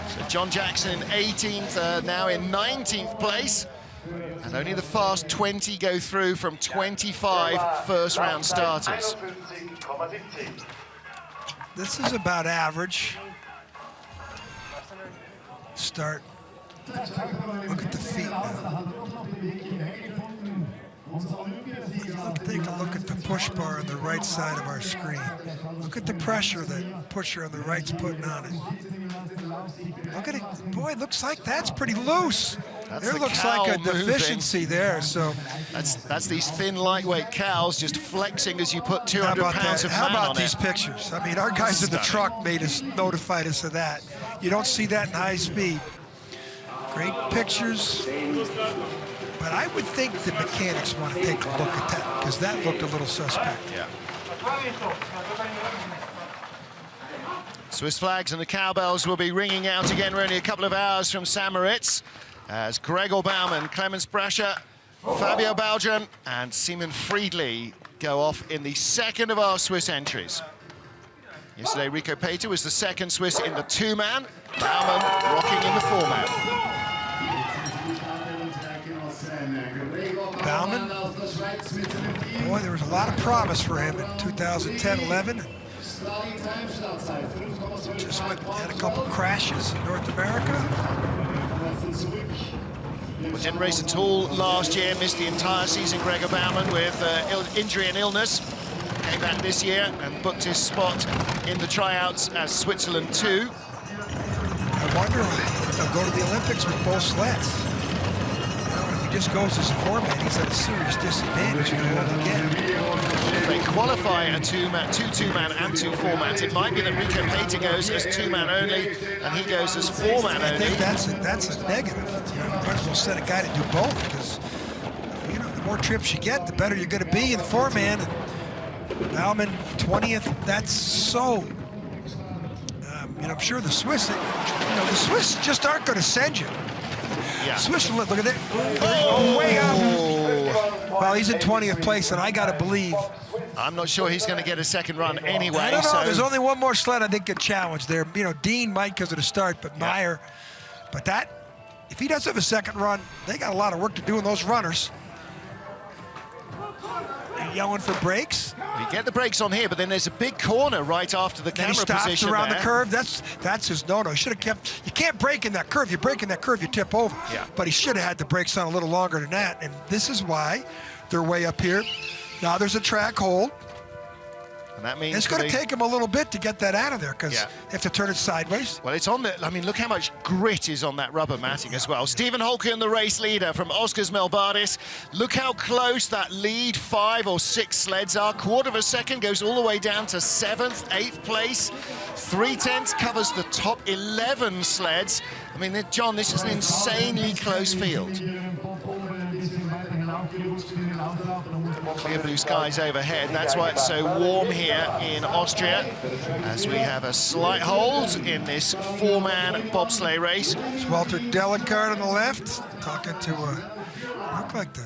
So John Jackson in 18th, now in 19th place. And only the fast 20 go through from 25 first-round starters. this is about average. Start. Look at the feet now. Take a look at the push bar on the right side of our screen. Look at the pressure that pusher on the right's putting on it. Look at it. Boy, it looks like that's pretty loose. There looks like a deficiency there. So that's these thin, lightweight cows just flexing as you put 200 pounds of man on it. How about these pictures? I mean, our guys in the truck notified us of that. You don't see that in high speed. Great pictures. But I would think the mechanics want to take a look at that because that looked a little suspect. Yeah. Swiss flags and the cowbells will be ringing out again. We're only a couple of hours from St. Moritz as Gregor Baumann, Clemens Brascher, Fabio Baljan and Simone Friedrich go off in the second of our Swiss entries. Yesterday, Rico Peter was the second Swiss in the two-man. Baumann rocking in the four-man. Baumann, boy, there was a lot of promise for him in 2010-11. Just had a couple crashes in North America. Well, didn't race at all last year, missed the entire season, Gregor Baumann, with injury and illness. Came back this year and booked his spot in the tryouts as Switzerland 2. I wonder if they'll go to the Olympics with both sleds. Just goes as a four-man, he's at a serious disadvantage again. If they qualify a two-man and two four-mans, it might be that Rico Peter goes as two-man only and he goes as four-man only. I think that's a negative. You might as well set a guy to do both because the more trips you get, the better you're going to be in the four-man. Baumann 20th. That's so. I'm sure the Swiss, the Swiss just aren't going to send you. Yeah. Swiss, look at that. Oh, way up. Well, he's in 20th place, and I got to believe. I'm not sure he's going to get a second run anyway. I don't know. There's only one more sled I think could challenge there. Deen might because of the start, but Maier. But if he does have a second run, they got a lot of work to do in those runners. They're yelling for brakes. You get the brakes on here, but then there's a big corner right after the camera position. He stops around the curve. That's his no-no. He should have kept. You can't brake in that curve. You brake in that curve, you tip over. Yeah. But he should have had the brakes on a little longer than that. And this is why they're way up here. Now there's a track hold. And that means it's going to take him a little bit to get that out of there because they have to turn it sideways. Well, it's on the. I mean, look how much grit is on that rubber matting as well. Stephen Holcomb, the race leader from Oskars Melbardis. Look how close that lead 5 or 6 sleds are. Quarter of a second goes all the way down to 7th, 8th place. 3/10 covers the top 11 sleds. I mean, John, this is an insanely close field. Clear blue skies overhead. That's why it's so warm here in Austria, as we have a slight hold in this four-man bobsleigh race. It's Walter Delicard on the left, talking to look like the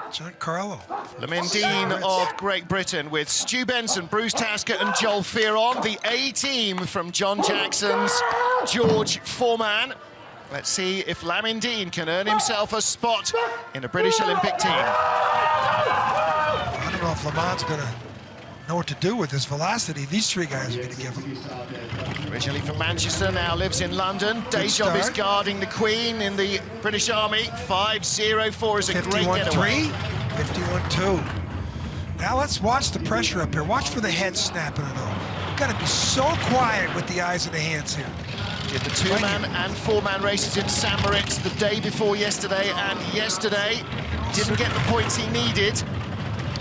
Giancarlo. Lamin Deen of Great Britain with Stu Benson, Bruce Tasker and Joel Fearon. The A-team from John Jackson's George Foreman. Let's see if Lamin Deen can earn himself a spot in a British Olympic team. I don't know if Lamin's going to know what to do with this velocity these three guys are going to give him. Originally from Manchester, now lives in London. Day job is guarding the Queen in the British Army. 5.04 is a great getaway. 51.2. Now let's watch the pressure up here. Watch for the head snapping it all. You've got to be so quiet with the eyes and the hands here. Did the two-man and four-man races in St. Moritz the day before yesterday and yesterday. Didn't get the points he needed.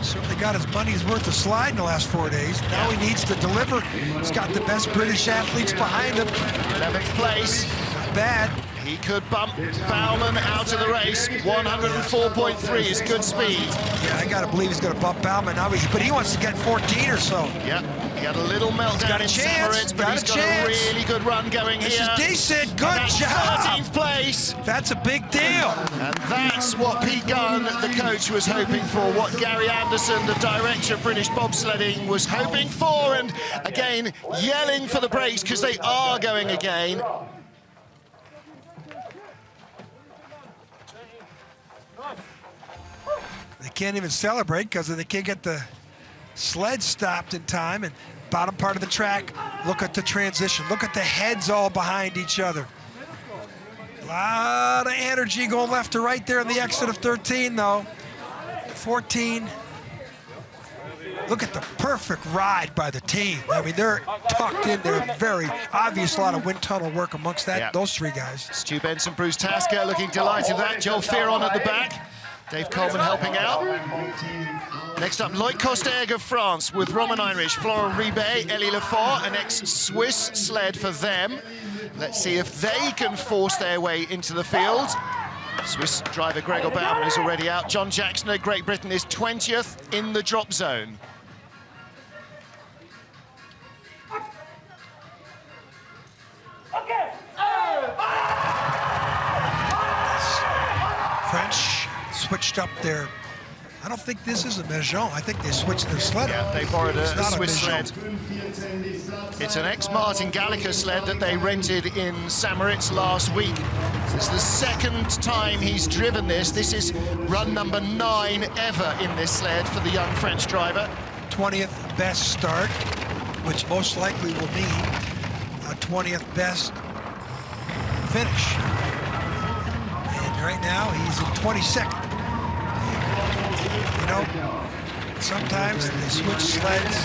Certainly got his money's worth of slide in the last 4 days. Now he needs to deliver. He's got the best British athletes behind him. 11th place. Not bad. He could bump Baumann out of the race. 104.3 is good speed. Yeah, I got to believe he's going to bump Baumann now, but he wants to get 14 or so. Yeah, he had a little meltdown in St. Moritz, but he's got a really good run going here. This is decent. Good job. 13th place. That's a big deal. And that's what Pete Gunn, the coach, was hoping for, what Gary Anderson, the director of British bobsledding, was hoping for. And again, yelling for the brakes because they are going again. They can't even celebrate because they can't get the sled stopped in time. And bottom part of the track, look at the transition. Look at the heads all behind each other. A lot of energy going left to right there in the exit of 13, though. 14. Look at the perfect ride by the team. I mean, they're tucked in there, very obvious, a lot of wind tunnel work amongst that, those three guys. Stu Benson, Bruce Tasker looking delighted with that. Joel Fearon at the back. Dave Coleman helping out. Next up, Loic Costerg of France with Roman Heinrich, Florent Ribet, Elie Lefort, an ex-Swiss sled for them. Let's see if they can force their way into the field. Swiss driver Gregor Baumann is already out. John Jackson of Great Britain is 20th in the drop zone. French switched up their, I don't think this is a Maison. I think they switched their sled. Yeah, they borrowed a Swiss sled. It's an ex-Martin Gallagher sled that they rented in St. Moritz last week. It's the second time he's driven this. This is run number 9 ever in this sled for the young French driver. 20th best start, which most likely will mean a 20th best finish. And right now he's in 22nd. You know, sometimes they switch sleds.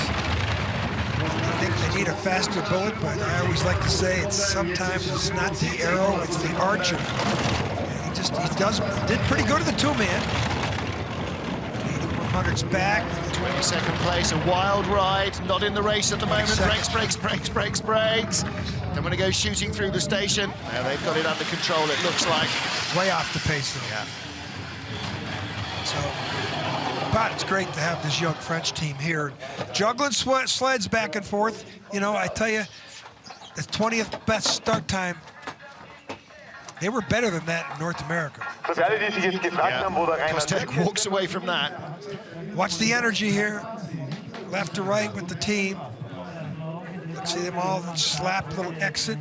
I think they need a faster bullet, but I always like to say sometimes it's not the arrow, it's the archer. And he did pretty good at the two-man. 8100's back. 22nd place, a wild ride, not in the race at the moment. Brakes. Don't want to go shooting through the station. Yeah, they've got it under control, it looks like. Way off the pace, though. Yeah. So, but it's great to have this young French team here. Juggling sleds back and forth. You know, I tell you, the 20th best start time, they were better than that in North America. Costerg walks away from that. Watch the energy here, left to right with the team. Let's see them all slap little exit.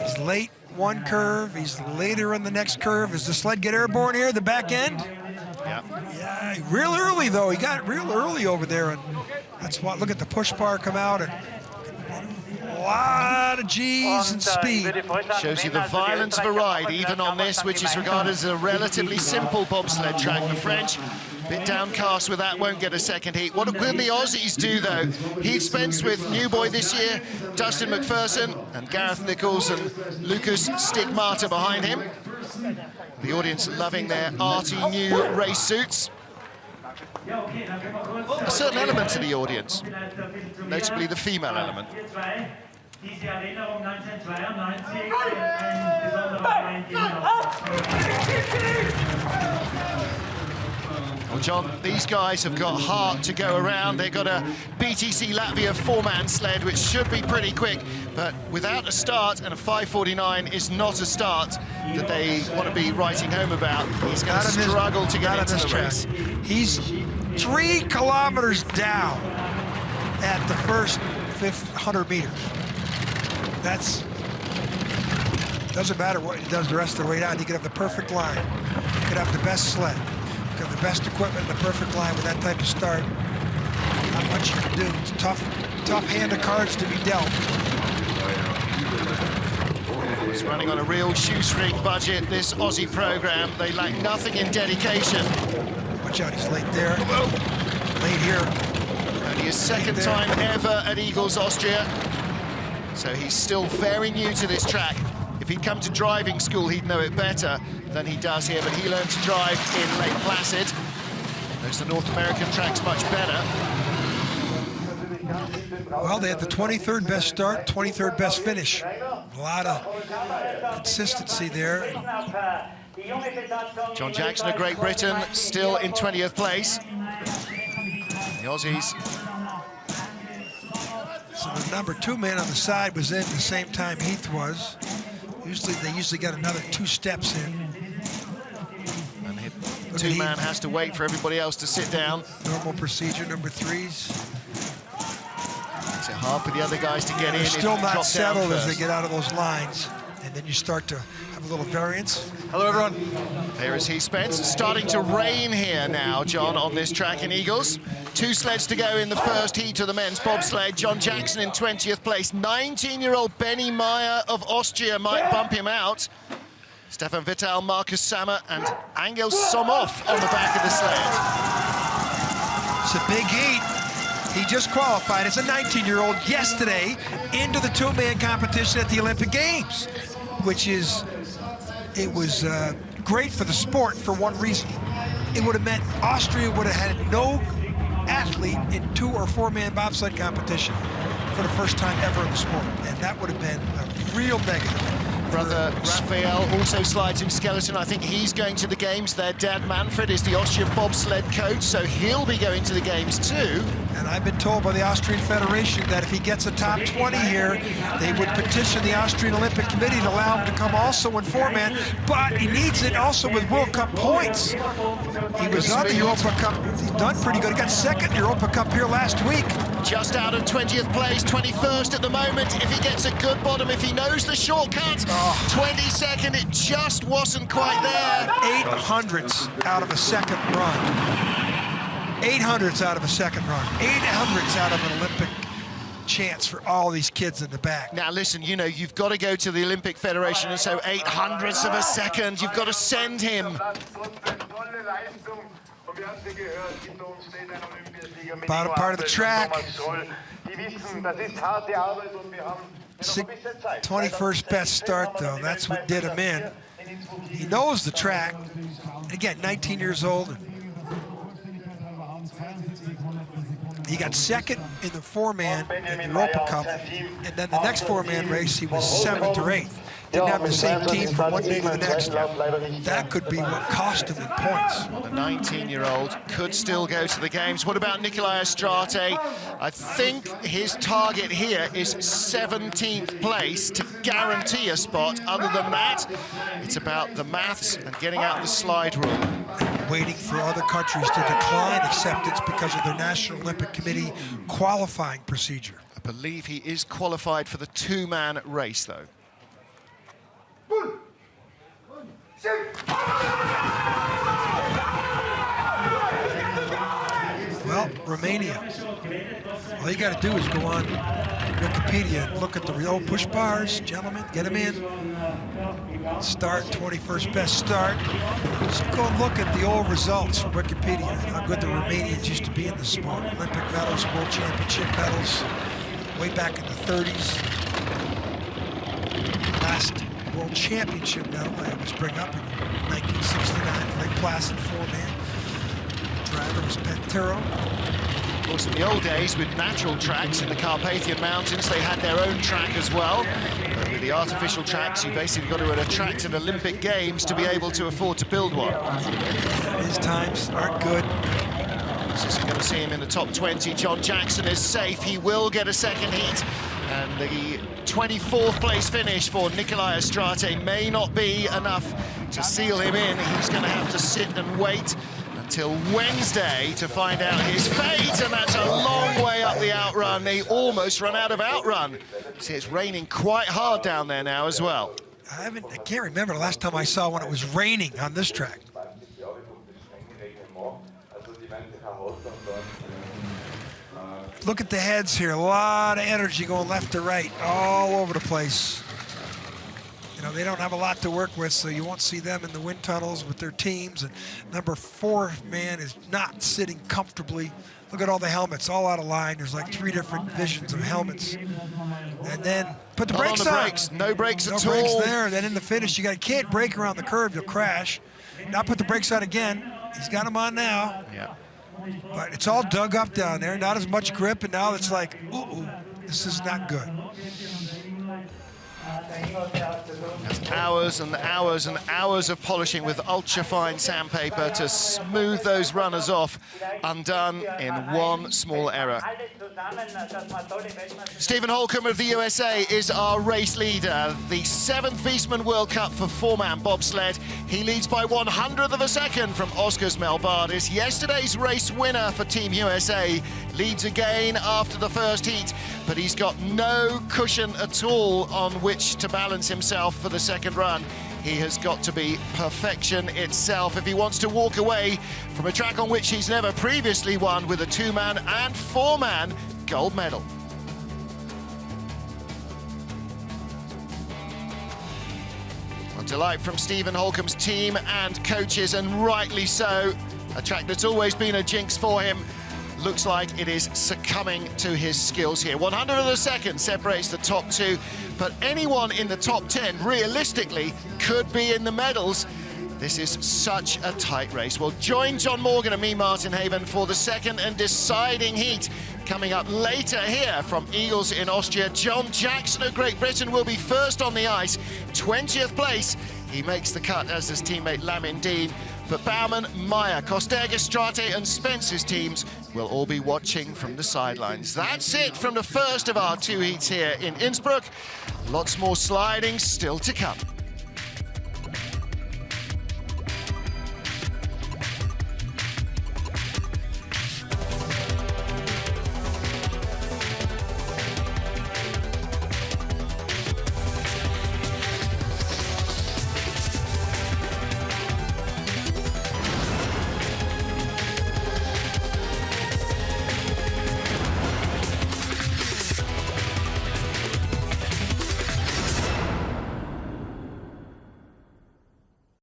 He's late one curve, he's later in the next curve. Does the sled get airborne here, the back end? Yeah, real early though. He got real early over there, and that's why. Look at the push bar come out, and a lot of G's and speed. Shows you the violence of a ride, even on this, which is regarded as a relatively simple bobsled track. The French, a bit downcast with that, won't get a second heat. What will the Aussies do, though? Heath Spence with New Boy this year, Dustin McPherson, and Gareth Nichols and Lucas Stigmata behind him. The audience loving their arty new race suits. A certain element to the audience, notably the female element. Well, John, these guys have got heart to go around. They've got a BTC Latvia 4-man sled, which should be pretty quick, but without a start, and a 5:49 is not a start that they want to be writing home about. He's going to struggle to get into the race. He's 3 kilometers down at the first 100 meters. Doesn't matter what he does the rest of the way down. He could have the perfect line. He could have the best sled. He could have the best equipment, the perfect line with that type of start. Not much you can do. It's a tough hand of cards to be dealt. He's running on a real shoestring budget, this Aussie program. They lack nothing in dedication. Watch out, he's late there. Late here. Only his second time ever at Igls, Austria. So he's still very new to this track. If he'd come to driving school, he'd know it better than he does here, but he learned to drive in Lake Placid. Knows the North American tracks much better. Well, they had the 23rd best start, 23rd best finish. A lot of consistency there. John Jackson of Great Britain still in 20th place. The Aussies. So the number 2 man on the side was in the same time Heath was. They usually got another 2 steps in. And the 2-man has to wait for everybody else to sit down. Normal procedure, number 3s. Makes it hard for the other guys to get in. They're still not settled as they get out of those lines. And then you start to have a little variance. Hello, everyone. Here is Heath Spence. It's starting to rain here now, John, on this track in Igls. 2 sleds to go in the first heat of the men's bobsled. John Jackson in 20th place. 19-year-old Benny Maier of Austria might bump him out. Stefan Vittal, Marcus Sammer, and Angel Somov on the back of the sled. It's a big heat. He just qualified as a 19-year-old yesterday into the 2-man competition at the Olympic Games, which is, it was great for the sport for one reason. It would have meant Austria would have had no athlete in 2- or 4-man bobsled competition for the first time ever in the sport, and that would have been a real negative. Brother Raphael also slides in skeleton. I think he's going to the games. Their dad Manfred is the Austrian bobsled coach, so he'll be going to the games too. And I've been told by the Austrian Federation that if he gets a top 20 here, they would petition the Austrian Olympic Committee to allow him to come also in 4-man, but he needs it also with World Cup points. He was on the Europa Cup. He's done pretty good. He got 2nd Europa Cup here last week. Just out of 20th place, 21st at the moment. If he gets a good bottom, if he knows the shortcut, 22nd, it just wasn't quite there. 800ths out of a second run. 800ths out of a second run. 800ths out of an Olympic chance for all these kids in the back. Now listen, you know, you've got to go to the Olympic Federation, and so 800ths of a second, you've got to send him. Bottom part of the track. 21st best start, though. That's what did him in. He knows the track. Again, 19 years old. He got 2nd in the 4-man in the Europa Cup, and then the next 4-man race, he was 7th or 8th. Didn't have the same team from one day to the next. That could be what cost him in points. The 19-year-old could still go to the games. What about Nicolae Istrate? I think his target here is 17th place to guarantee a spot. Other than that, it's about the maths and getting out the slide rule. Waiting for other countries to decline acceptance because of their National Olympic Committee qualifying procedure. I believe he is qualified for the 2-man race, though. Well, Romania. All you got to do is go on Wikipedia and look at the real push bars. Gentlemen, get them in. Start, 21st best start. Just go and look at the old results from Wikipedia, how good the Romanians used to be in the sport. Olympic medals, World Championship medals, way back in the 30s. Last World Championship medal I always bring up in 1969, Lake Placid 4-man. Driver was Pentero. Of course, in the old days, with natural tracks in the Carpathian Mountains, they had their own track as well. But with the artificial tracks, you basically got to attract an Olympic Games to be able to afford to build one. His times aren't good. So you're going to see him in the top 20. John Jackson is safe. He will get a 2nd heat. And the 24th place finish for Nicolae Istrate may not be enough to seal him in. He's going to have to sit and wait until Wednesday to find out his fate, and that's a long way up the outrun. They almost run out of outrun. See, it's raining quite hard down there now as well. I can't remember the last time I saw when it was raining on this track. Look at the heads here, a lot of energy going left to right, all over the place. You know, they don't have a lot to work with, so you won't see them in the wind tunnels with their teams. And number 4-man is not sitting comfortably. Look at all the helmets, all out of line. There's like 3 different visions of helmets. And then put the brakes on. No brakes at all. No brakes there. Then in the finish, you can't brake around the curve, you'll crash. Now put the brakes on again. He's got them on now. Yeah. But it's all dug up down there, not as much grip, and now it's like, ooh, this is not good. That's hours and hours and hours of polishing with ultra-fine sandpaper to smooth those runners off, undone in one small error. Stephen Holcomb of the USA is our race leader. The 7th Wiesmann World Cup for 4-man bobsled. He leads by 100th of a second from Oskars Melbardis. Yesterday's race winner for Team USA leads again after the first heat, but he's got no cushion at all on which to balance himself for the second run. he has got to be perfection itself if he wants to walk away from a track on which he's never previously won with a 2-man and 4-man gold medal. A delight from Stephen Holcomb's team and coaches, and rightly so. A track that's always been a jinx for him. Looks like it is succumbing to his skills here. 100 of a second separates the top two, but anyone in the top 10 realistically could be in the medals. This is such a tight race. We'll join John Morgan and me, Martin Haven, for the second and deciding heat. Coming up later here from Igls in Austria, John Jackson of Great Britain will be first on the ice, 20th place. He makes the cut, as does teammate Lamin Deen. But Baumann, Maier, Costerg, Istrate and Spence's teams will all be watching from the sidelines. That's it from the first of our 2 heats here in Innsbruck. Lots more sliding still to come.